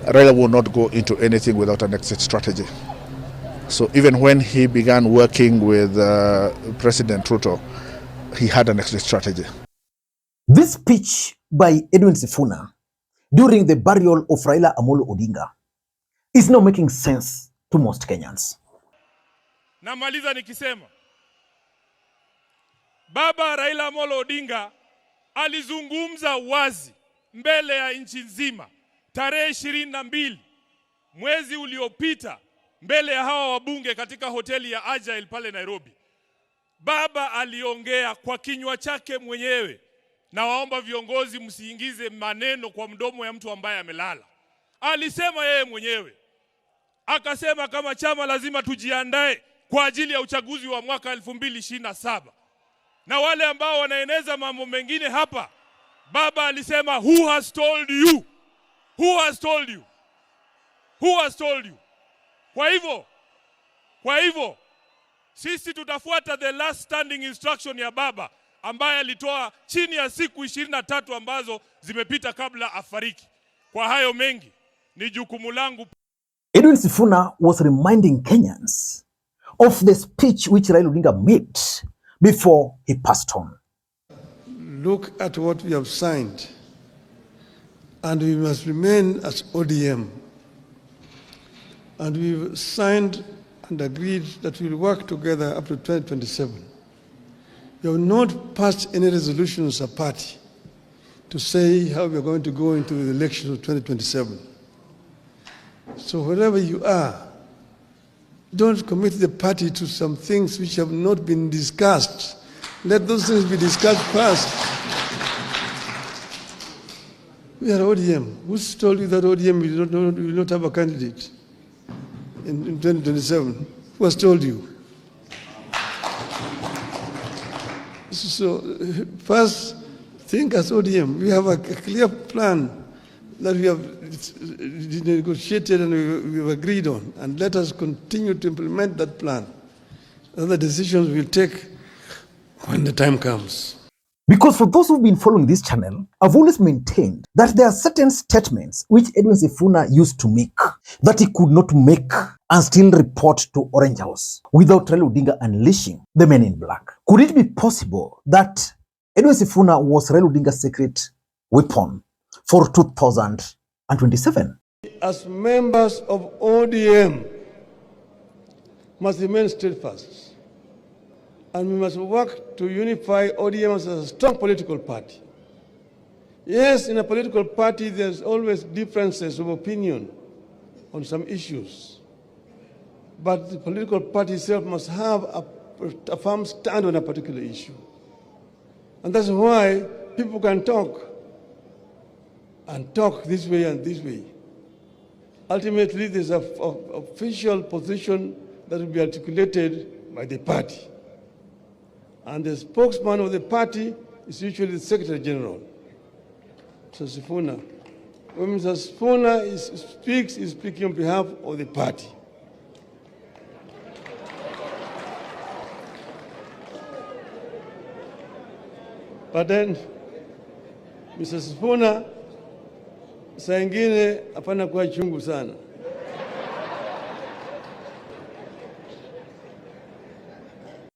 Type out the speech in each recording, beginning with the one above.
Raila will not go into anything without an exit strategy. So even when he began working with President Ruto, he had an exit strategy. This speech by Edwin Sifuna during the burial of Raila Odinga is now making sense to most Kenyans. Namaliza nikisema Baba Raila Odinga alizungumza wazi mbele ya nchi nzima tarehe 22 mwezi uliopita mbele ya hawa wabunge katika hoteli ya Agile pale Nairobi. Baba aliongea kwa kinywa chake mwenyewe, na waomba viongozi msiingize maneno kwa mdomo ya mtu ambaye amelala. Alisema yeye mwenyewe, akasema kama chama lazima tujiandae kwa ajili ya uchaguzi wa mwaka 2027. Na wale ambao wanaeneza mambo mengine hapa, Baba alisema who has told you? Who has told you? Who has told you? Kwa hivyo sisi tutafuata the last standing instruction ya Baba ambaye alitoa chini ya siku 23 ambazo zimepita kabla afariki. Kwa hayo mengi ni jukumu langu. Edwin Sifuna was reminding Kenyans of the speech which Raila Odinga made before he passed on. Look at what we have signed, and we must remain as ODM. And we've signed and agreed that we'll work together up to 2027. We have not passed any resolutions as a party to say how we are going to go into the elections of 2027. So wherever you are, don't commit the party to some things which have not been discussed. Let those things be discussed first. We are ODM. Who's told you that ODM will not have a candidate in 2027? Who has told you? So first, think as ODM. We have a clear plan that we have negotiated and we have agreed on, and let us continue to implement that plan. Other decisions we'll take when the time comes. Because for those who've been following this channel, I've always maintained that there are certain statements which Edwin Sifuna used to make that he could not make and still report to Orange House without Raila Odinga unleashing the men in black. Could it be possible that Edwin Sifuna was Raila Odinga's secret weapon for 2027? As members of ODM must remain steadfast, and we must work to unify ODM as a strong political party. Yes, in a political party, there's always differences of opinion on some issues. But the political party itself must have a firm stand on a particular issue. And that's why people can talk, and talk this way and this way. Ultimately, there's an official position that will be articulated by the party. And the spokesman of the party is usually the Secretary General, Mr. Sifuna. When Mr. Sifuna speaks, he's speaking on behalf of the party. But then, Mr. Sifuna, saa ingine hapana kuwa chungu sana.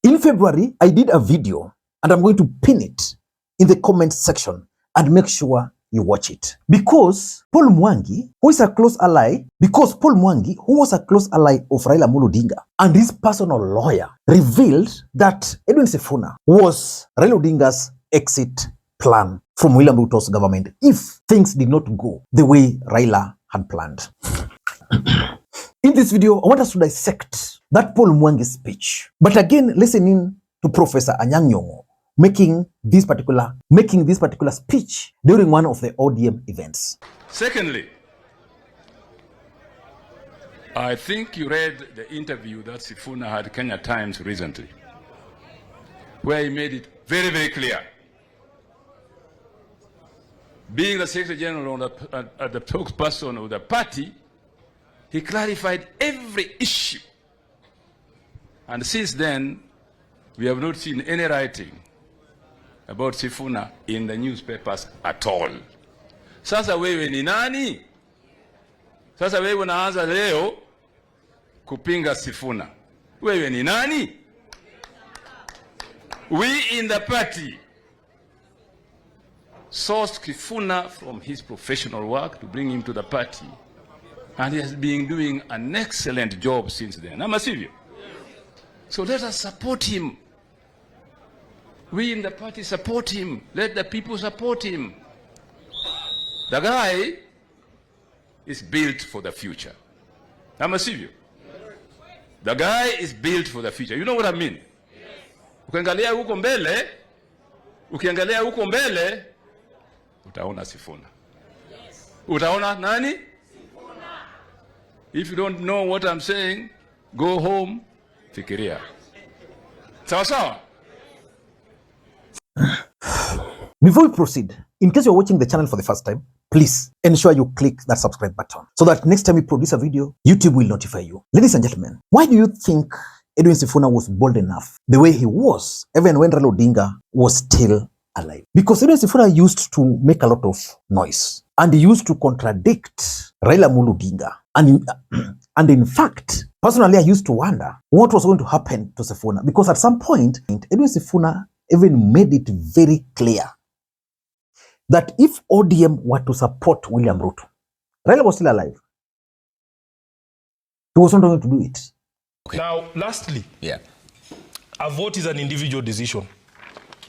In February, I did a video and I'm going to pin it in the comment section and make sure you watch it. Because Paul Mwangi, who was a close ally of Raila Odinga and his personal lawyer, revealed that Edwin Sifuna was Raila Odinga's exit plan from William Ruto's government if things did not go the way Raila had planned. In this video, I want us to dissect that Paul Mwangi speech, but again listening to Professor Anyang' Nyong'o making this particular speech during one of the ODM events. Secondly, I think you read the interview that Sifuna had Kenya Times recently, where he made it very, very clear. Being the Secretary General at the spokesperson of the party, he clarified every issue. And since then, we have not seen any writing about Sifuna in the newspapers at all. Sasa wewe ni nani? Sasa wewe unaanza leo kupinga Sifuna. Wewe ni nani? We in the party sourced Sifuna from his professional work to bring him to the party, and he has been doing an excellent job since then. Ama sivyo? So let us support him. We in the party support him. Let the people support him. The guy is built for the future. Ama sivyo? The guy is built for the future. You know what I mean? Ukiangalia huko mbele, utaona Sifuna. Utaona nani? Sifuna. If you don't know what I'm saying, go home, fikiria. Sawa sawa? Before we proceed, in case you're watching the channel for the first time, please ensure you click that subscribe button so that next time we produce a video, YouTube will notify you. Ladies and gentlemen, why do you think Edwin Sifuna was bold enough the way he was, even when Raila Odinga was still alive? Because Edwin Sifuna used to make a lot of noise and he used to contradict Raila Odinga. And in fact, personally, I used to wonder what was going to happen to Sifuna, because at some point, Edwin Sifuna even made it very clear that if ODM were to support William Ruto, Raila was still alive, he was not going to do it. Okay. Now, lastly, a vote is an individual decision.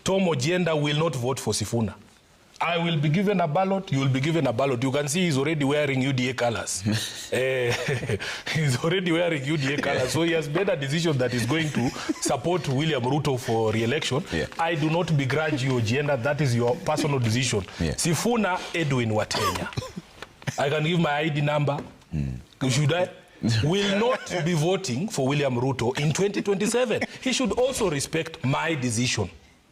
Tom Ojienda will not vote for Sifuna. I will be given a ballot, you will be given a ballot. You can see he's already wearing UDA colors. He's already wearing UDA colors. So he has made a decision that is going to support William Ruto for re-election. I do not begrudge you, Ojienda. That is your personal decision. Sifuna, Edwin Kenya. I can give my ID number. Should I? Will not be voting for William Ruto in 2027. He should also respect my decision.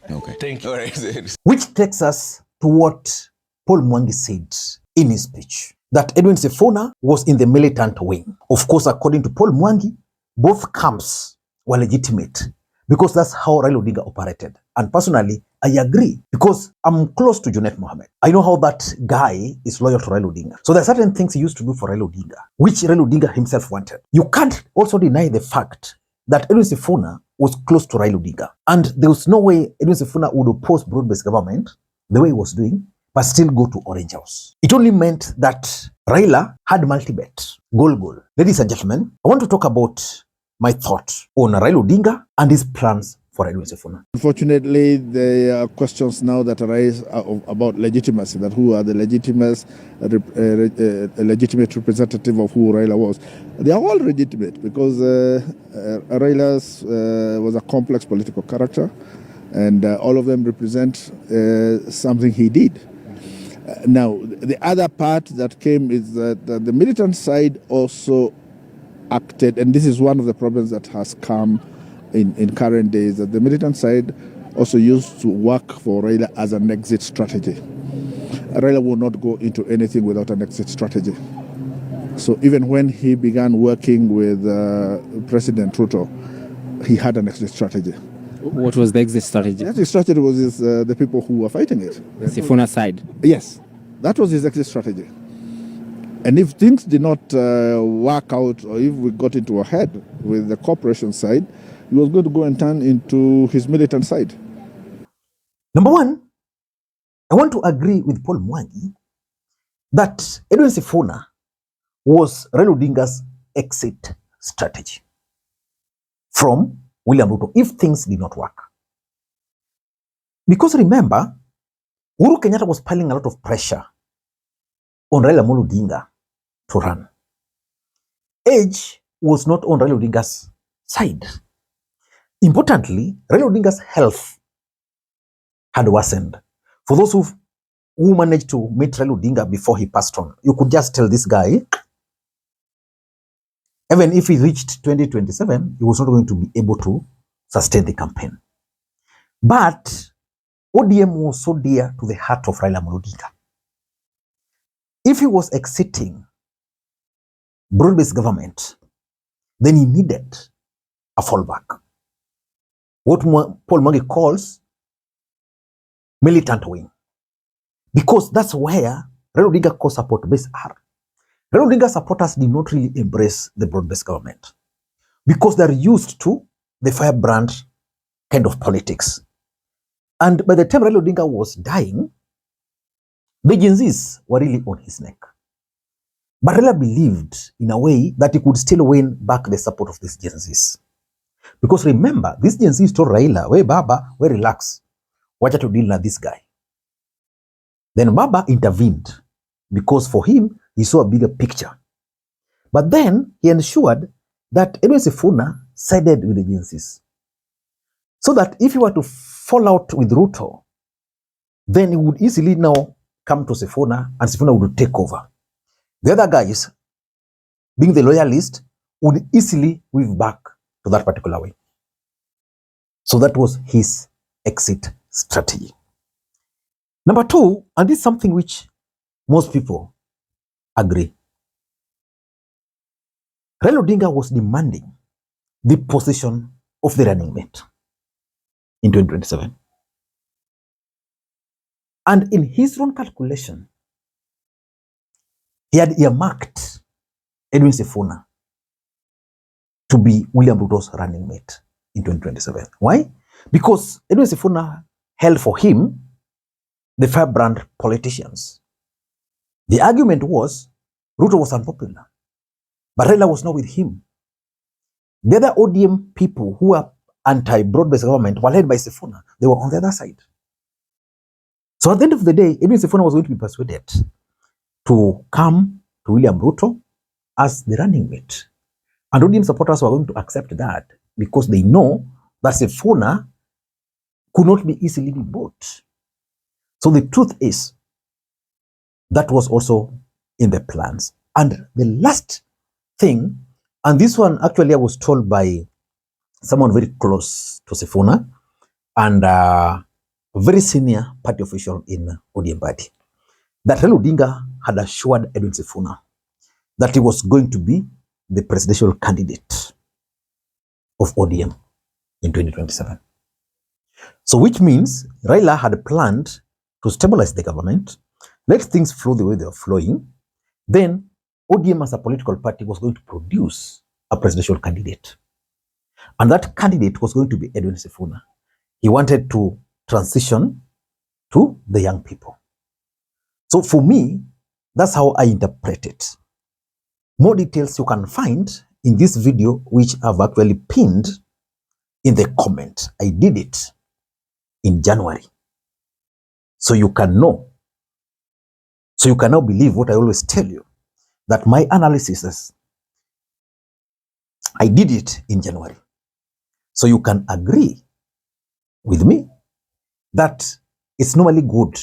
Okay. Thank you. All right. Which takes us to what Paul Mwangi said in his speech, that Edwin Sifuna was in the militant wing. Of course, according to Paul Mwangi, both camps were legitimate because that's how Raila Odinga operated. And personally, I agree, because I'm close to Junet Mohammed. I know how that guy is loyal to Raila Odinga. So there are certain things he used to do for Raila Odinga, which Raila Odinga himself wanted. You can't also deny the fact that Edwin Sifuna was close to Raila Odinga. And there was no way Edwin Sifuna would oppose broad-based government the way he was doing, but still go to Orange House. It only meant that Raila had multi-bet, goal. Ladies and gentlemen, I want to talk about my thought on Raila Odinga and his plans for Edwin Sifuna. Unfortunately, there are questions now that arise about legitimacy, that who are the legitimate representative of who Raila was. They are all legitimate because Raila was a complex political character, and all of them represent something he did. Now, the other part that came is that the militant side also acted, and this is one of the problems that has come in current days, that the militant side also used to work for Raila as an exit strategy. Raila will not go into anything without an exit strategy. So even when he began working with President Ruto, he had an exit strategy. What was the exit strategy? The exit strategy was the people who were fighting it. Sifuna's side? Yes, that was his exit strategy. And if things did not work out, or if we got into a head with the corporation side, he was going to go and turn into his militant side. Number one, I want to agree with Paul Mwangi that Edwin Sifuna was Raila Odinga's exit strategy from William Ruto if things did not work. Because remember, Uhuru Kenyatta was piling a lot of pressure on Raila Odinga to run. Age was not on Raila Odinga's side. Importantly, Raila Odinga's health had worsened. For those who managed to meet Raila Odinga before he passed on, you could just tell this guy, even if he reached 2027, he was not going to be able to sustain the campaign. But ODM was so dear to the heart of Raila Odinga. If he was exiting broad-based government, then he needed a fallback. What Paul Mwangi calls militant wing. Because that's where Raila Odinga core support base are. Raila Odinga supporters did not really embrace the broad-based government because they're used to the firebrand kind of politics. And by the time Raila Odinga was dying, the Gen Zs were really on his neck. But Raila believed in a way that he could still win back the support of these Gen Zs. Because remember, these Gen Zs told Raila, "We Baba, we relax. Wacha to deal with this guy." Then Baba intervened because for him, he saw a bigger picture. But then he ensured that Edwin Sifuna sided with the Gen Zs. So that if he were to fall out with Ruto, then he would easily now come to Sifuna and Sifuna would take over. The other guys, being the loyalist, would easily weave back to that particular way. So that was his exit strategy. Number two, and this is something which most people agree. Raila Odinga was demanding the position of the running mate in 2027. And in his own calculation, he had earmarked Edwin Sifuna to be William Ruto's running mate in 2027. Why? Because Edwin Sifuna held for him the firebrand politicians. The argument was Ruto was unpopular, but Raila was not with him. The other ODM people who were anti-broad-based government were led by Sifuna. They were on the other side. So at the end of the day, Edwin Sifuna was going to be persuaded to come to William Ruto as the running mate. And ODM supporters were going to accept that because they know that Sifuna could not be easily bought. So the truth is, that was also in the plans. And the last thing, and this one actually I was told by someone very close to Sifuna and a very senior party official in ODM party, that Raila Odinga had assured Edwin Sifuna that he was going to be the presidential candidate of ODM in 2027. So which means Raila had planned to stabilize the government, let things flow the way they are flowing. Then ODM as a political party was going to produce a presidential candidate. And that candidate was going to be Edwin Sifuna. He wanted to transition to the young people. So for me, that's how I interpret it. More details you can find in this video, which I've actually pinned in the comment. I did it in January. So you can know. So you can now believe what I always tell you, that my analysis is, I did it in January. So you can agree with me that it's normally good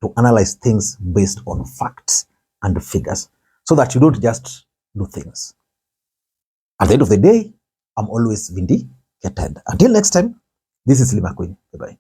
to analyze things based on facts and figures so that you don't just do things. At the end of the day, I'm always vindicated. Until next time, this is Makwiny. Bye-bye.